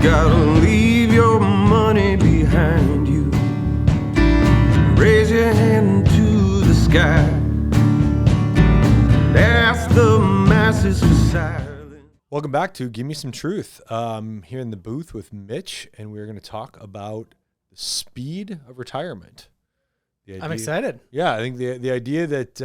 gotta leave your money behind you. Raise your hand to the sky. Ask the masses for silence. Welcome back to Give Me Some Truth. Here in the booth with Mitch, and we're going to talk about the speed of retirement. I'm excited. Yeah, I think the idea that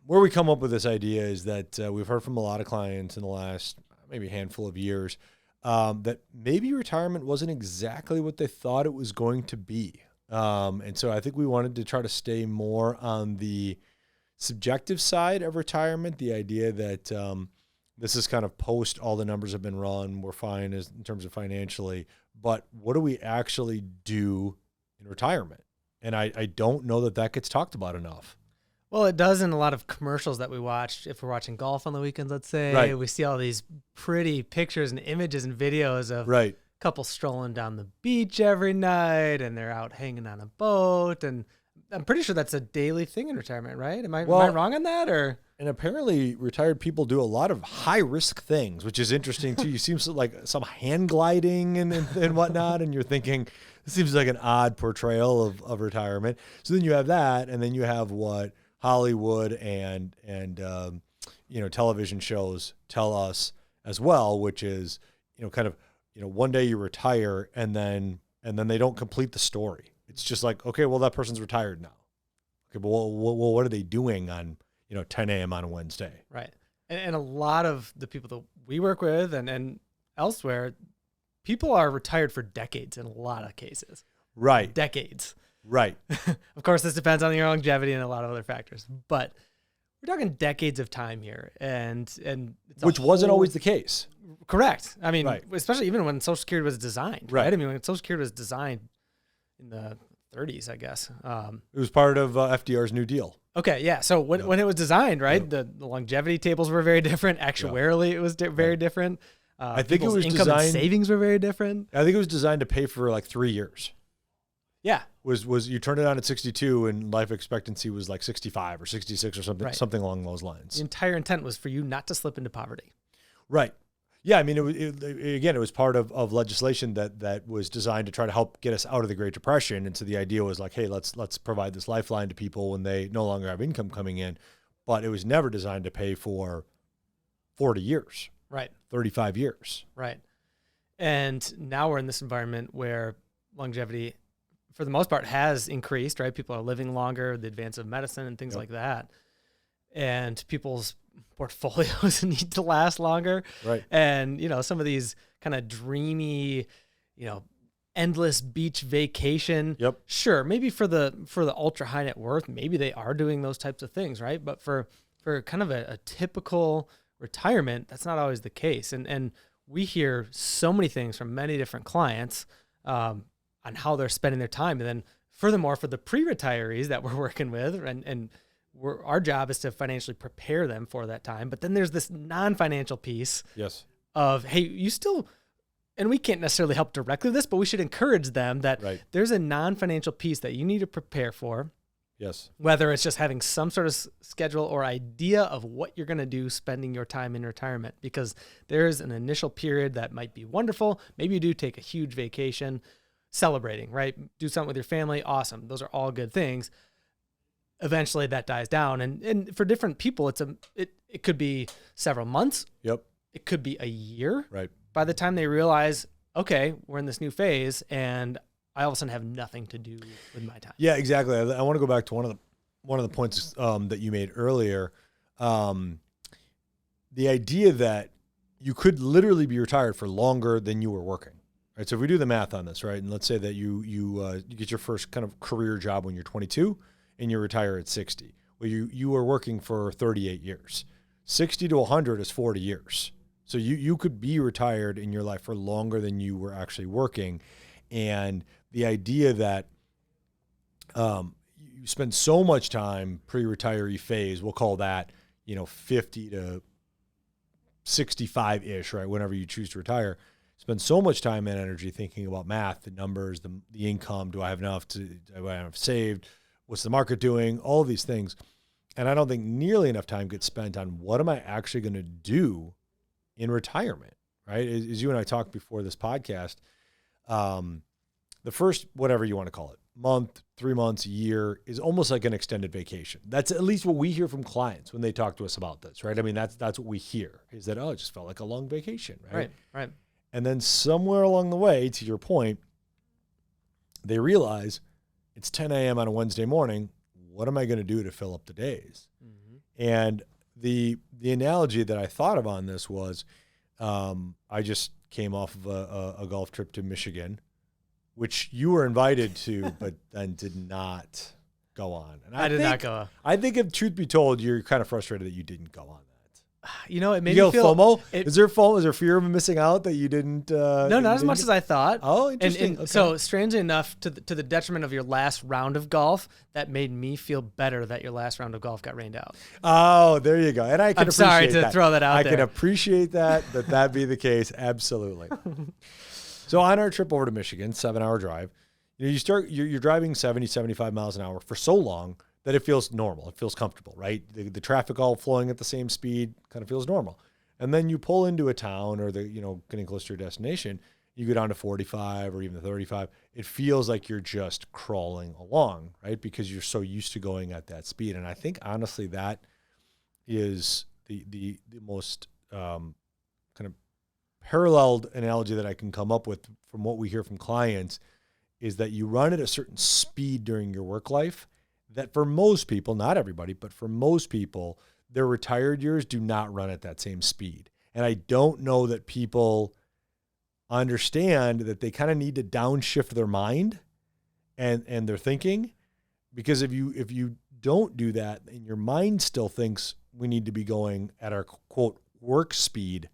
where we come up with this idea is that we've heard from a lot of clients in the last maybe handful of years that maybe retirement wasn't exactly what they thought it was going to be. And so I think we wanted to try to stay more on the subjective side of retirement, the idea that this is kind of post all the numbers have been run, we're fine in terms of financially, but what do we actually do in retirement? And I don't know that gets talked about enough. Well, it does in a lot of commercials that we watch. If we're watching golf on the weekends, let's say, right, we see all these pretty pictures and images and videos of right, couples strolling down the beach every night, and they're out hanging on a boat. And I'm pretty sure that's a daily thing in retirement, right? Am I wrong on that? Or and apparently retired people do a lot of high risk things, which is interesting too. You seem like some hand gliding and whatnot, and you're thinking this seems like an odd portrayal of retirement. So then you have that, and then you have what Hollywood and television shows tell us as well, which is kind of one day you retire and then they don't complete the story. It's just like, okay, well, that person's retired now. Okay, but what are they doing on 10 a.m. on a Wednesday? Right. And a lot of the people that we work with and elsewhere, people are retired for decades in a lot of cases. Right. Decades. Right. Of course, this depends on your longevity and a lot of other factors, but we're talking decades of time here, and it's which wasn't always the case. Correct. I mean, right, especially even when Social Security was designed. Right. I mean, when Social Security was designed in the 30s, I guess. It was part of FDR's New Deal. Okay, yeah. So when it was designed, right, the longevity tables were very different. Actuarially, it was very different. I think it was income designed. And savings were very different. I think it was designed to pay for like 3 years. Yeah. Was you turned it on at 62 and life expectancy was like 65 or 66 or something, right, something along those lines. The entire intent was for you not to slip into poverty. Right. Yeah. I mean, it was part of legislation that was designed to try to help get us out of the Great Depression. And so the idea was like, hey, let's provide this lifeline to people when they no longer have income coming in. But it was never designed to pay for 40 years. Right. 35 years. Right. And now we're in this environment where longevity, for the most part, has increased, right? People are living longer, the advance of medicine and things like that. And people's portfolios need to last longer. Right. And, some of these kind of dreamy, endless beach vacation. Yep. Sure. Maybe for the ultra high net worth, maybe they are doing those types of things, right? But for kind of a typical retirement, that's not always the case. And we hear so many things from many different clients, on how they're spending their time. And then furthermore, for the pre-retirees that we're working with, and our job is to financially prepare them for that time. But then there's this non-financial piece of, hey, you still, and we can't necessarily help directly with this, but we should encourage them that there's a non-financial piece that you need to prepare for. Yes. Whether it's just having some sort of schedule or idea of what you're going to do spending your time in retirement, because there's an initial period that might be wonderful. Maybe you do take a huge vacation, celebrating, right? Do something with your family. Awesome. Those are all good things. Eventually that dies down. And for different people, it could be several months. Yep. It could be a year. Right. By the time they realize, okay, we're in this new phase and I all of a sudden have nothing to do with my time. Yeah, exactly. I want to go back to one of the points that you made earlier. The idea that you could literally be retired for longer than you were working. Right. So if we do the math on this, right, and let's say that you get your first kind of career job when you're 22 and you retire at 60. Well, you were working for 38 years. 60 to 100 is 40 years. So you could be retired in your life for longer than you were actually working. And the idea that you spend so much time pre-retiree phase, we'll call that 50 to 65-ish, right, whenever you choose to retire. Spend so much time and energy thinking about math, the numbers, the income. Do I have enough saved? What's the market doing? All of these things. And I don't think nearly enough time gets spent on what am I actually going to do in retirement, right? As you and I talked before this podcast, the first, whatever you want to call it, month, 3 months, a year is almost like an extended vacation. That's at least what we hear from clients when they talk to us about this, right? I mean, that's what we hear is that, oh, it just felt like a long vacation, right? Right. And then somewhere along the way, to your point, they realize it's 10 a.m. on a Wednesday morning. What am I going to do to fill up the days? Mm-hmm. And the analogy that I thought of on this was I just came off of a golf trip to Michigan, which you were invited to, but then did not go on. And I did not go. I think if truth be told, you're kind of frustrated that you didn't go on that. You know, it made me feel FOMO. Is there FOMO? Is there fear of missing out that you didn't? No, not as much as I thought. Oh, interesting. And so strangely enough, to the detriment of your last round of golf, that made me feel better that your last round of golf got rained out. Oh, there you go. And I'm sorry to throw that out there. I can appreciate that be the case. Absolutely. So on our trip over to Michigan, 7-hour drive, you're driving 70, 75 miles an hour for so long that it feels normal. It feels comfortable, right? The traffic all flowing at the same speed kind of feels normal. And then you pull into a town or getting close to your destination, you go down to 45 or even 35. It feels like you're just crawling along, right? Because you're so used to going at that speed. And I think honestly, that is the most kind of paralleled analogy that I can come up with from what we hear from clients is that you run at a certain speed during your work life that for most people, not everybody, but for most people, their retired years do not run at that same speed. And I don't know that people understand that they kind of need to downshift their mind and their thinking, because if you don't do that and your mind still thinks we need to be going at our quote work speed,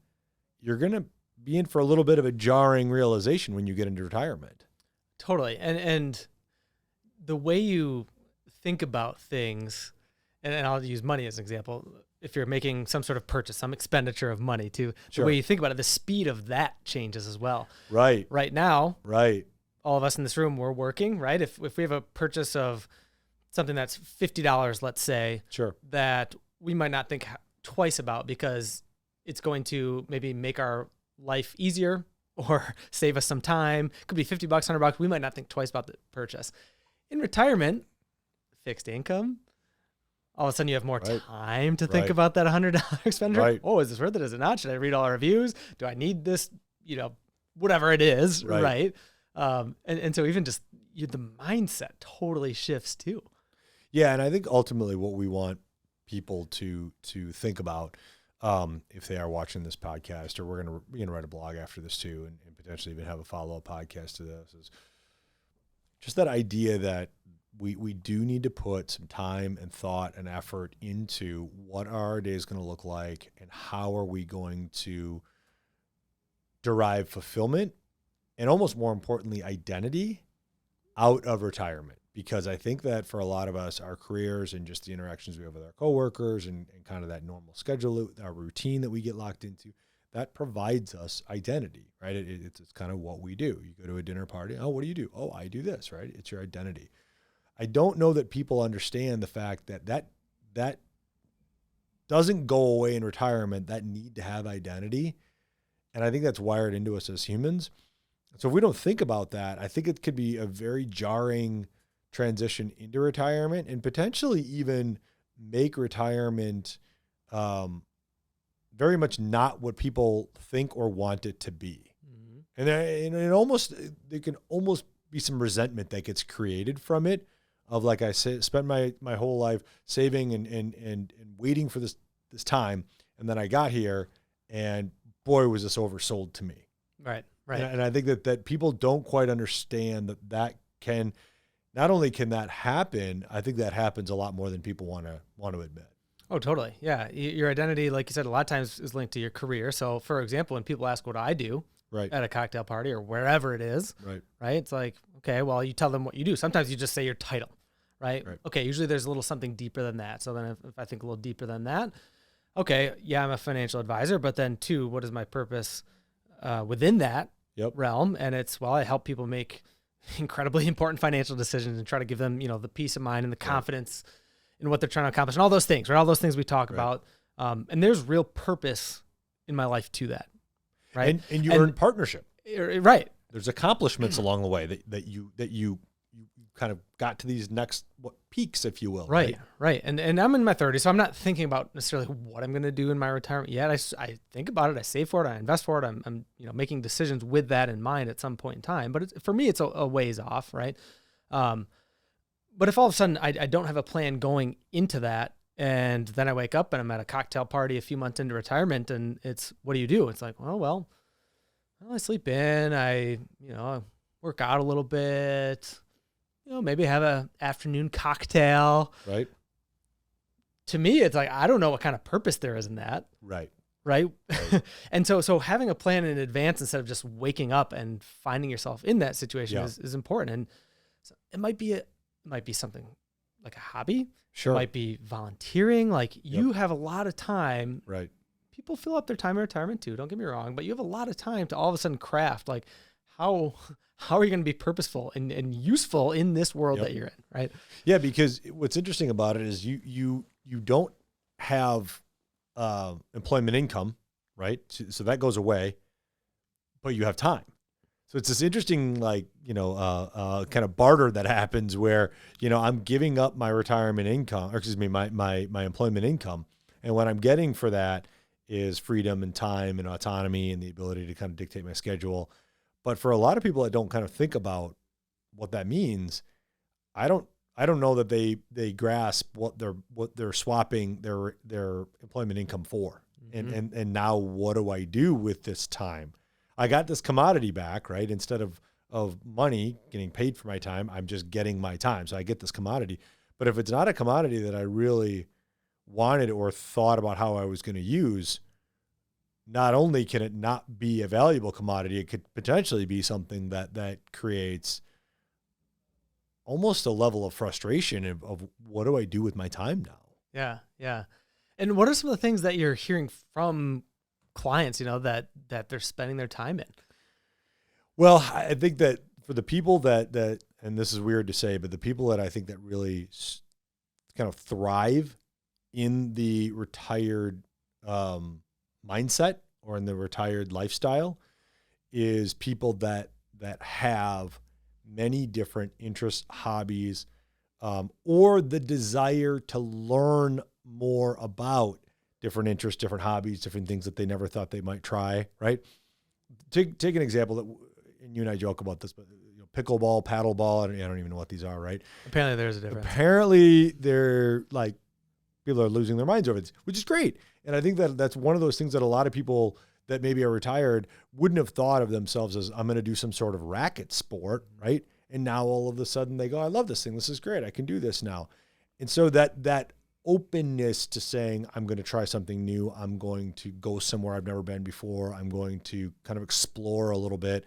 you're going to be in for a little bit of a jarring realization when you get into retirement. Totally. And the way you think about things, and I'll use money as an example. If you're making some sort of purchase, some expenditure of money, the way you think about it, the speed of that changes as well. Right. Right now, right. All of us in this room, we're working, right? If we have a purchase of something that's $50, let's say, that we might not think twice about because it's going to maybe make our life easier or save us some time. It could be $50, $100. We might not think twice about the purchase. In retirement, fixed income, all of a sudden you have more time to think about that $100 expenditure. Right. Oh, is this worth it? Is it not? Should I read all our reviews? Do I need this? Whatever it is, right? And so even just the mindset totally shifts too. Yeah, and I think ultimately what we want people to think about, if they are watching this podcast, or we're gonna write a blog after this too, and potentially even have a follow-up podcast to this, is just that idea that we do need to put some time and thought and effort into what are our days going to look like and how are we going to derive fulfillment and almost more importantly, identity out of retirement. Because I think that for a lot of us, our careers and just the interactions we have with our coworkers and kind of that normal schedule, our routine that we get locked into, that provides us identity, right? It's kind of what we do. You go to a dinner party. Oh, what do you do? Oh, I do this, right? It's your identity. I don't know that people understand the fact that doesn't go away in retirement, that need to have identity. And I think that's wired into us as humans. So if we don't think about that, I think it could be a very jarring transition into retirement and potentially even make retirement very much not what people think or want it to be. Mm-hmm. And there can almost be some resentment that gets created from it. Of like I said, spent my whole life saving and waiting for this time, and then I got here, and boy, was this oversold to me. Right. And I think that people don't quite understand that can, not only can that happen, I think that happens a lot more than people want to admit. Oh, totally. Yeah, your identity, like you said, a lot of times is linked to your career. So, for example, when people ask what I do, at a cocktail party or wherever it is, right? It's like, okay, well, you tell them what you do. Sometimes you just say your title, right? Okay, usually there's a little something deeper than that. So then if I think a little deeper than that, okay, yeah, I'm a financial advisor, but then two, what is my purpose within that realm? And it's, well, I help people make incredibly important financial decisions and try to give them, the peace of mind and the confidence in what they're trying to accomplish and all those things, right? All those things we talk about. And there's real purpose in my life to that. Right. And you earn partnership. Right. There's accomplishments along the way that you kind of got to these next peaks, if you will. Right. And I'm in my 30s, so I'm not thinking about necessarily what I'm going to do in my retirement yet. I think about it. I save for it. I invest for it. I'm making decisions with that in mind at some point in time. But for me, it's a ways off, right? But if all of a sudden I don't have a plan going into that, and then I wake up and I'm at a cocktail party a few months into retirement, and it's, what do you do? It's like, well, I sleep in. I work out a little bit. Maybe have a afternoon cocktail. Right. To me, it's like, I don't know what kind of purpose there is in that. Right. And so having a plan in advance instead of just waking up and finding yourself in that situation is important. And so it might be something like a hobby. Sure. It might be volunteering. Like you have a lot of time. Right. People fill up their time in retirement too. Don't get me wrong, but you have a lot of time to all of a sudden craft, like, how are you going to be purposeful and useful in this world that you're in, right? Yeah, because what's interesting about it is you don't have employment income, right? So that goes away, but you have time. So it's this interesting, kind of barter that happens where, I'm giving up my retirement income, or excuse me, my employment income, and what I'm getting for that is freedom and time and autonomy and the ability to kind of dictate my schedule. But for a lot of people that don't kind of think about what that means, I don't know that they grasp what they're swapping their employment income for. Mm-hmm. And now what do I do with this time? I got this commodity back, right? Instead of money getting paid for my time, I'm just getting my time. So I get this commodity. But if it's not a commodity that I really wanted or thought about how I was going to use, not only can it not be a valuable commodity, it could potentially be something that creates almost a level of frustration of what do I do with my time now? Yeah. And what are some of the things that you're hearing from clients, that they're spending their time in? Well, I think that for the people that, and this is weird to say, but the people that I think that really kind of thrive in the retired mindset or in the retired lifestyle is people that have many different interests, hobbies, or the desire to learn more about different interests, different hobbies, different things that they never thought they might try, right? Take an example that, and you and I joke about this, but pickleball, paddleball, I don't even know what these are, right? Apparently there's a difference. Apparently they're like, people are losing their minds over this, which is great. And I think that that's one of those things that a lot of people that maybe are retired wouldn't have thought of themselves as, I'm going to do some sort of racket sport, right? And now all of a sudden they go, I love this thing. This is great. I can do this now. And so that openness to saying, I'm going to try something new. I'm going to go somewhere I've never been before. I'm going to kind of explore a little bit.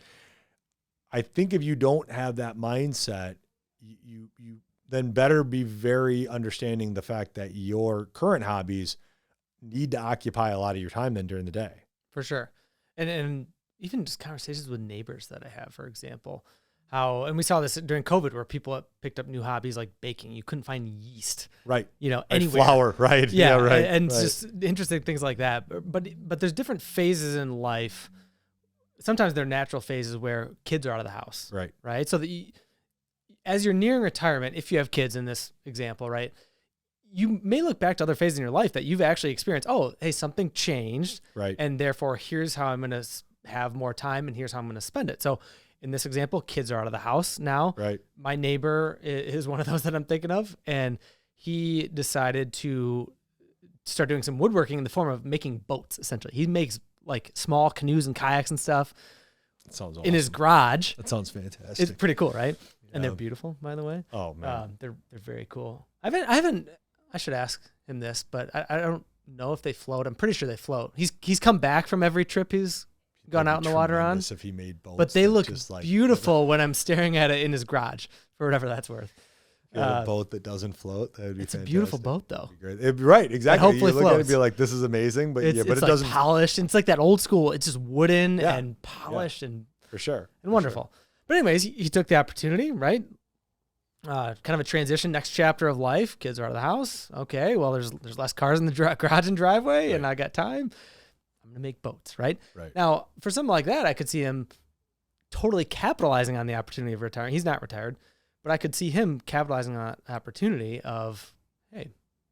I think if you don't have that mindset, you then better be very understanding the fact that your current hobbies need to occupy a lot of your time then during the day. For sure. And even just conversations with neighbors that I have, for example, and we saw this during COVID where people picked up new hobbies like baking. You couldn't find yeast, right? Anywhere. Flour, right? Yeah, right. And right. Just interesting things like that. But there's different phases in life. Sometimes they're natural phases where kids are out of the house, right? So as you're nearing retirement, if you have kids in this example, right, you may look back to other phases in your life that you've actually experienced. Oh, hey, something changed, right? And therefore, here's how I'm going to have more time, and here's how I'm going to spend it. So, in this example, kids are out of the house now. Right. My neighbor is one of those that I'm thinking of, and he decided to start doing some woodworking in the form of making boats. Essentially, he makes like small canoes and kayaks and stuff. That sounds awesome. In his garage. That sounds fantastic. It's pretty cool, right? Yeah. And they're beautiful, by the way. Oh man, they're very cool. I should ask him this, but I don't know if they float. I'm pretty sure they float. He's come back from every trip he's gone out in the water on. If he made boats, but they look beautiful when I'm staring at it in his garage, for whatever that's worth. A boat that doesn't float, that would be fantastic. It's a beautiful boat, though. Right, exactly. But hopefully you look floats. at it and be like, this is amazing, but it's it like doesn't polished. It's like that old school. It's just wooden and polished and for sure and wonderful. Sure. But anyways, he took the opportunity, right? Kind of a transition, next chapter of life. Kids are out of the house. Okay, well, there's less cars in the garage and driveway, and I got time. I'm going to make boats, right? Right. Now, for something like that, I could see him totally capitalizing on the opportunity of retiring. He's not retired, but I could see him capitalizing on that opportunity of, hey,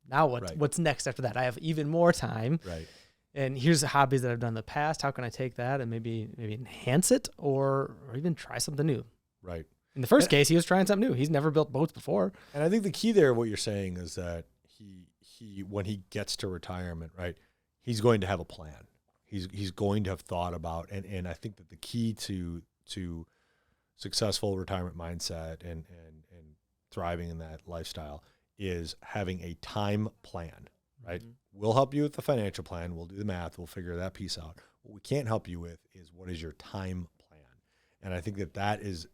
now what's next after that? I have even more time. Right. And here's the hobbies that I've done in the past. How can I take that and maybe enhance it or even try something new? Right. In the first case, he was trying something new. He's never built boats before. And I think the key there, what you're saying is that he when he gets to retirement, right, he's going to have a plan. He's going to have thought about, and I think that the key to successful retirement mindset and thriving in that lifestyle is having a time plan, right? Mm-hmm. We'll help you with the financial plan. We'll do the math. We'll figure that piece out. What we can't help you with is what is your time plan. And I think that is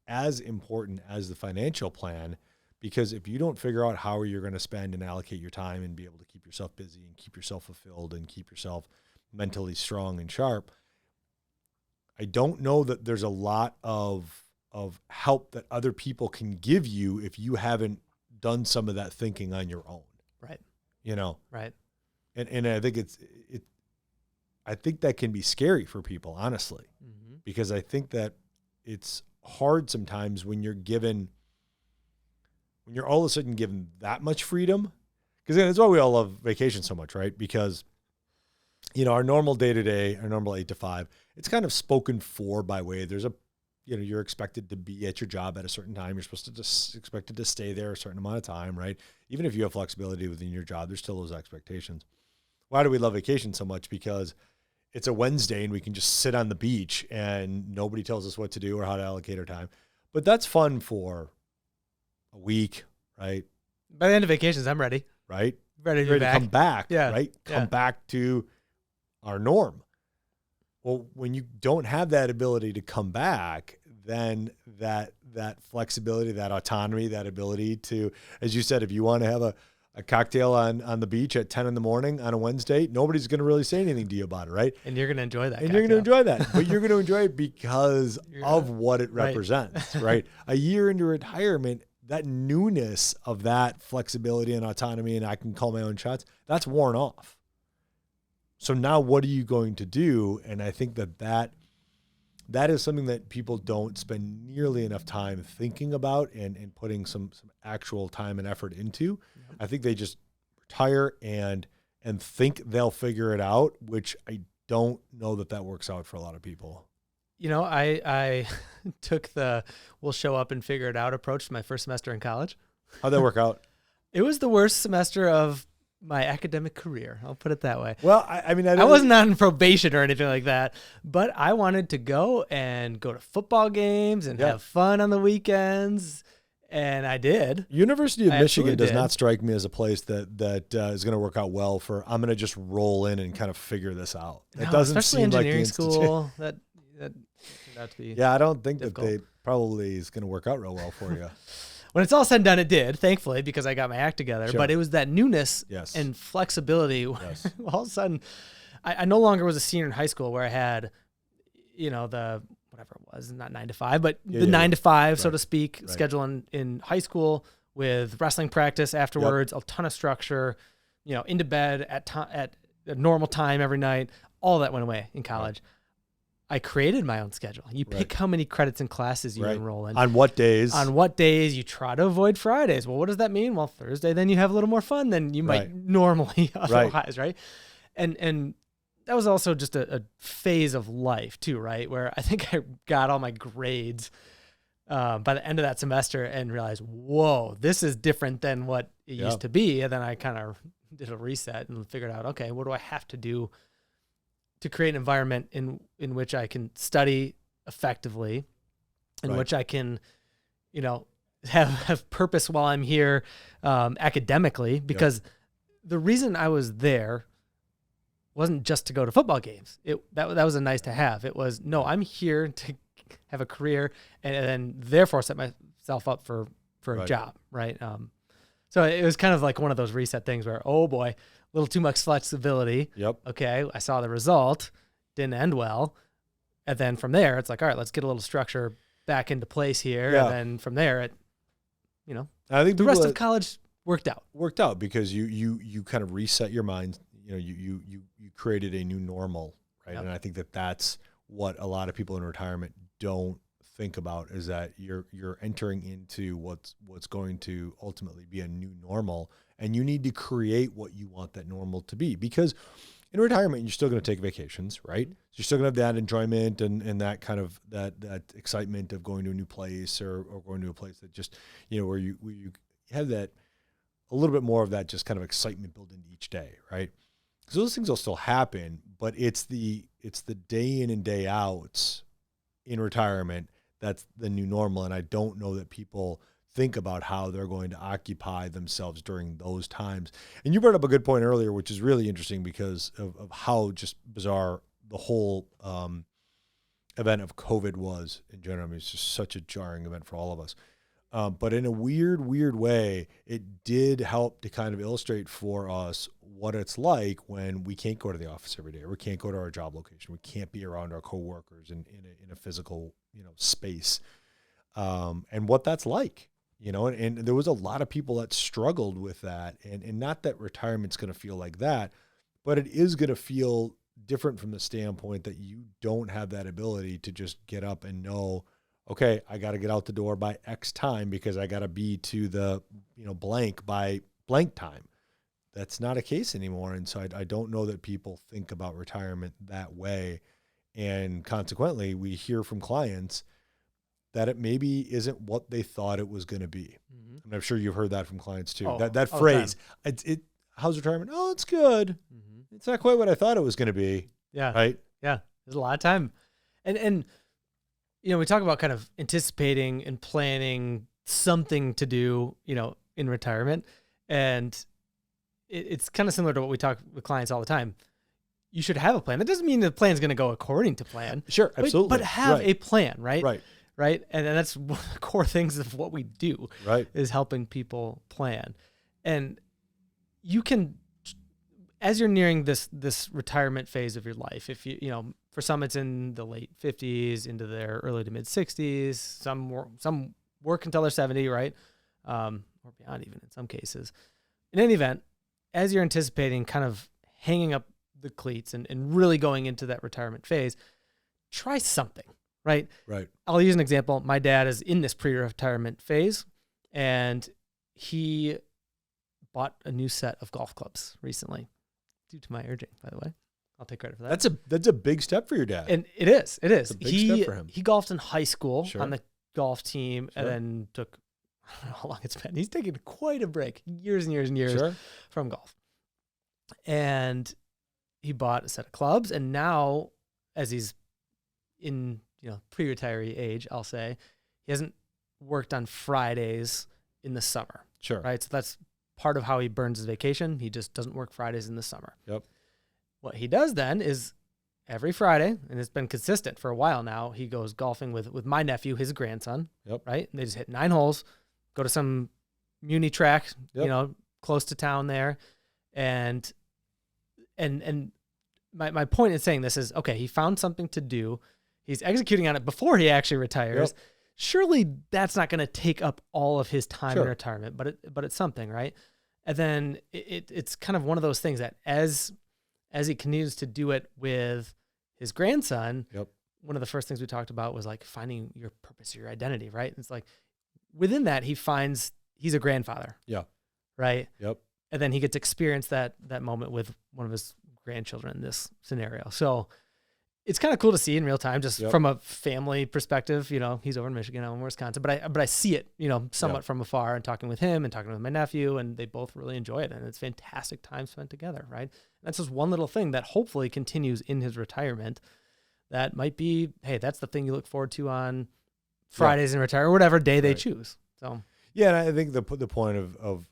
as important as the financial plan, because if you don't figure out how you're going to spend and allocate your time and be able to keep yourself busy and keep yourself fulfilled and keep yourself mentally strong and sharp, I don't know that there's a lot of help that other people can give you if you haven't done some of that thinking on your own. Right. You know? Right. And I think I think that can be scary for people, honestly, mm-hmm. because I think that it's hard sometimes when you're all of a sudden given that much freedom, because that's why we all love vacation so much, right? Because, you know, our normal day-to-day, our normal 8 to 5, it's kind of spoken for by way. There's you're expected to be at your job at a certain time. You're supposed to just expected to stay there a certain amount of time, right? Even if you have flexibility within your job, there's still those expectations. Why do we love vacation so much? Because it's a Wednesday and we can just sit on the beach and nobody tells us what to do or how to allocate our time. But that's fun for a week, right? By the end of vacations, I'm ready. Right? Ready to come back, yeah. Right? Come back to our norm. Well, when you don't have that ability to come back, then that flexibility, that autonomy, that ability to, as you said, if you want to have a cocktail on the beach at 10 in the morning on a Wednesday, nobody's going to really say anything to you about it, right? And you're going to enjoy that. And you're going to enjoy that. But you're going to enjoy it because of what it represents, right? A year into retirement, that newness of that flexibility and autonomy, and I can call my own shots, that's worn off. So now what are you going to do? And I think that is something that people don't spend nearly enough time thinking about and putting some actual time and effort into. Yep. I think they just retire and think they'll figure it out, which I don't know that works out for a lot of people. You know, I took the we'll show up and figure it out approach to my first semester in college. How'd that work out? It was the worst semester of my academic career. I'll put it that way. Well, I mean, I wasn't on probation or anything like that, but I wanted to go to football games and have fun on the weekends. And I did. University of Michigan does not strike me as a place that is going to work out well for, I'm going to just roll in and kind of figure this out. It doesn't seem like the school that turned out to be I don't think difficult. That they probably is going to work out real well for you. When it's all said and done, it did, thankfully, because I got my act together. Sure. But it was that newness and flexibility. Yes. All of a sudden, I no longer was a senior in high school where I had, you know, the whatever it was, not 9 to 5, but the 9 to 5, so to speak, schedule in high school with wrestling practice afterwards, a ton of structure, you know, into bed at a normal time every night. All that went away in college. Right. I created my own schedule. You pick how many credits and classes you enroll in. On what days? On what days. You try to avoid Fridays. Well, what does that mean? Well, Thursday, then you have a little more fun than you might normally otherwise, right? And that was also just a phase of life too, right? Where I think I got all my grades by the end of that semester and realized, whoa, this is different than what it used to be. And then I kind of did a reset and figured out, okay, what do I have to do to create an environment in which I can study effectively, in which I can, you know, have purpose while I'm here academically, because the reason I was there wasn't just to go to football games. That was a nice to have. It was, no, I'm here to have a career and then therefore set myself up for a job, right? So it was kind of like one of those reset things where, oh boy, a little too much flexibility. Yep. Okay, I saw the result, didn't end well. And then from there, it's like, all right, let's get a little structure back into place here. Yeah. And then from there, I think the rest of college worked out. Because you kind of reset your mind, you created a new normal, right? Yep. And I think that that's what a lot of people in retirement don't think about, is that you're entering into what's going to ultimately be a new normal, and you need to create what you want that normal to be. Because in retirement, you're still going to take vacations, right? So you're still going to have that enjoyment and that kind of that excitement of going to a new place or going to a place that just, where you have that a little bit more of that just kind of excitement built into each day, right? Because those things will still happen, but it's the day in and day outs in retirement that's the new normal. And I don't know that people think about how they're going to occupy themselves during those times. And you brought up a good point earlier, which is really interesting because of how just bizarre the whole event of COVID was in general. I mean, it's just such a jarring event for all of us. But in a weird way, it did help to kind of illustrate for us what it's like when we can't go to the office every day, or we can't go to our job location. We can't be around our coworkers in a physical, space, and what that's like, and there was a lot of people that struggled with that, and not that retirement's going to feel like that, but it is going to feel different from the standpoint that you don't have that ability to just get up and know, okay, I got to get out the door by X time because I got to be to the, blank by blank time. That's not a case anymore. And so I don't know that people think about retirement that way. And consequently, we hear from clients that it maybe isn't what they thought it was going to be. Mm-hmm. And I'm sure you've heard that from clients too. That phrase, how's retirement? Oh, it's good. Mm-hmm. It's not quite what I thought it was going to be. Yeah. Right. Yeah. There's a lot of time. And we talk about kind of anticipating and planning something to do, in retirement. And it's kind of similar to what we talk with clients all the time. You should have a plan. That doesn't mean the plan's going to go according to plan. Sure, absolutely. But have a plan, right? Right. Right. And that's one of the core things of what we do, right, is helping people plan. And you can, as you're nearing this retirement phase of your life, if for some it's in the late 50s into their early to mid 60s, some work until they're 70, right? Or beyond even in some cases. In any event, as you're anticipating kind of hanging up the cleats and really going into that retirement phase, try something, right? Right. I'll use an example. My dad is in this pre-retirement phase, and he bought a new set of golf clubs recently, due to my urging, by the way. I'll take credit for that. That's a big step for your dad. And it is. It's a big step for him. He golfed in high school Sure. on the golf team, Sure. and then took, I don't know how long it's been. He's taken quite a break, years and years and years Sure. from golf. And he bought a set of clubs, and now, as he's in pre-retiree age, I'll say, he hasn't worked on Fridays in the summer. Sure. Right. So that's part of how he burns his vacation. He just doesn't work Fridays in the summer. Yep. What he does then is every Friday, and it's been consistent for a while now, he goes golfing with my nephew, his grandson. Yep. Right. And they just hit 9 holes, go to some muni track, Yep. close to town there. And my point in saying this is, okay, he found something to do. He's executing on it before he actually retires. Yep. Surely that's not going to take up all of his time Sure. in retirement, but it's something, right? And then it's kind of one of those things that as he continues to do it with his grandson, Yep. one of the first things we talked about was like finding your purpose, your identity, right? It's like within that, he finds he's a grandfather. Yeah. Right. Yep. And then he gets to experience that moment with one of his grandchildren in this scenario. So it's kind of cool to see in real time, just Yep. from a family perspective. He's over in Michigan, I'm in Wisconsin, but I see it, somewhat Yep. from afar, and talking with him and talking with my nephew, and they both really enjoy it, and it's fantastic time spent together, right? And that's just one little thing that hopefully continues in his retirement. That might be, hey, that's the thing you look forward to on Fridays in retirement, or whatever day they Right. choose. So Yeah, and I think the point of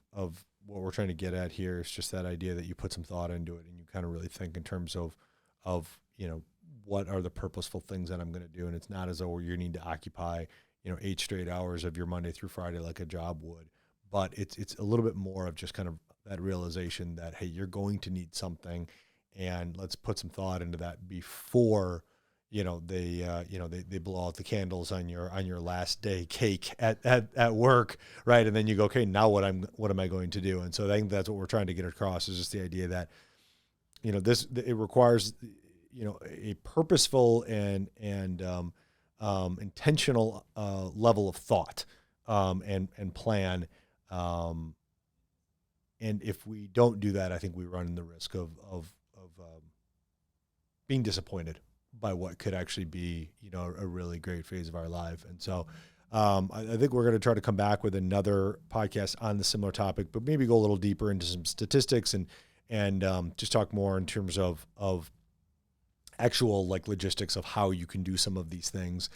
what we're trying to get at here is just that idea that you put some thought into it and you kind of really think in terms of what are the purposeful things that I'm going to do, and it's not as though you need to occupy 8 straight hours of your Monday through Friday like a job would, but it's a little bit more of just kind of that realization that, hey, you're going to need something, and let's put some thought into that before they blow out the candles on your last day cake at work, right? And then you go, okay, now what am I going to do? And so I think that's what we're trying to get across, is just the idea that it requires, a purposeful and intentional level of thought and plan. And if we don't do that, I think we run the risk of being disappointed by what could actually be, a really great phase of our life. And so I think we're going to try to come back with another podcast on the similar topic, but maybe go a little deeper into some statistics and just talk more in terms of actual like logistics of how you can do some of these things.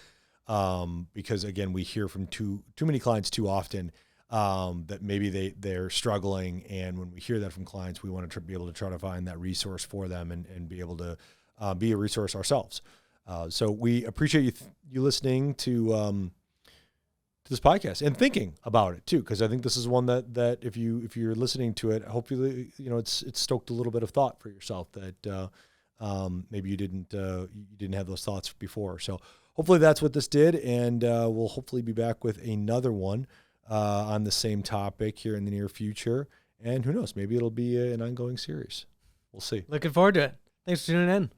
Because again, we hear from too many clients too often that maybe they're struggling. And when we hear that from clients, we want to be able to try to find that resource for them and be able to be a resource ourselves. So we appreciate you listening to this podcast and thinking about it too, because I think this is one that if you're listening to it, hopefully it's stoked a little bit of thought for yourself that maybe you didn't have those thoughts before. So hopefully that's what this did, and we'll hopefully be back with another one on the same topic here in the near future. And who knows, maybe it'll be an ongoing series. We'll see. Looking forward to it. Thanks for tuning in.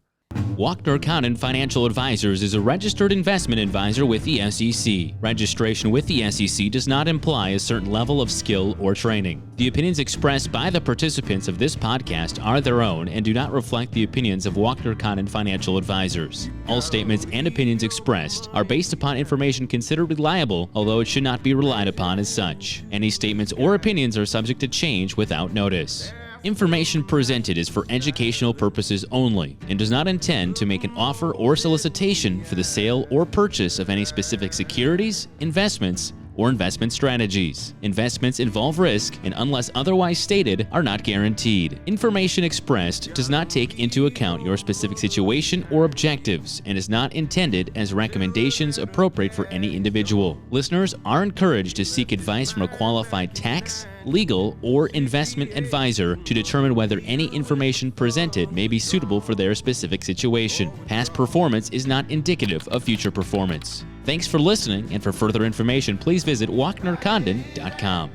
Walkner Condon Financial Advisors is a registered investment advisor with the SEC. Registration with the SEC does not imply a certain level of skill or training. The opinions expressed by the participants of this podcast are their own and do not reflect the opinions of Walkner Condon Financial Advisors. All statements and opinions expressed are based upon information considered reliable, although it should not be relied upon as such. Any statements or opinions are subject to change without notice. Information presented is for educational purposes only and does not intend to make an offer or solicitation for the sale or purchase of any specific securities, investments, or investment strategies. Investments involve risk and, unless otherwise stated, are not guaranteed. Information expressed does not take into account your specific situation or objectives and is not intended as recommendations appropriate for any individual. Listeners are encouraged to seek advice from a qualified tax, legal, or investment advisor to determine whether any information presented may be suitable for their specific situation. Past performance is not indicative of future performance. Thanks for listening, and for further information, please visit WalknerCondon.com.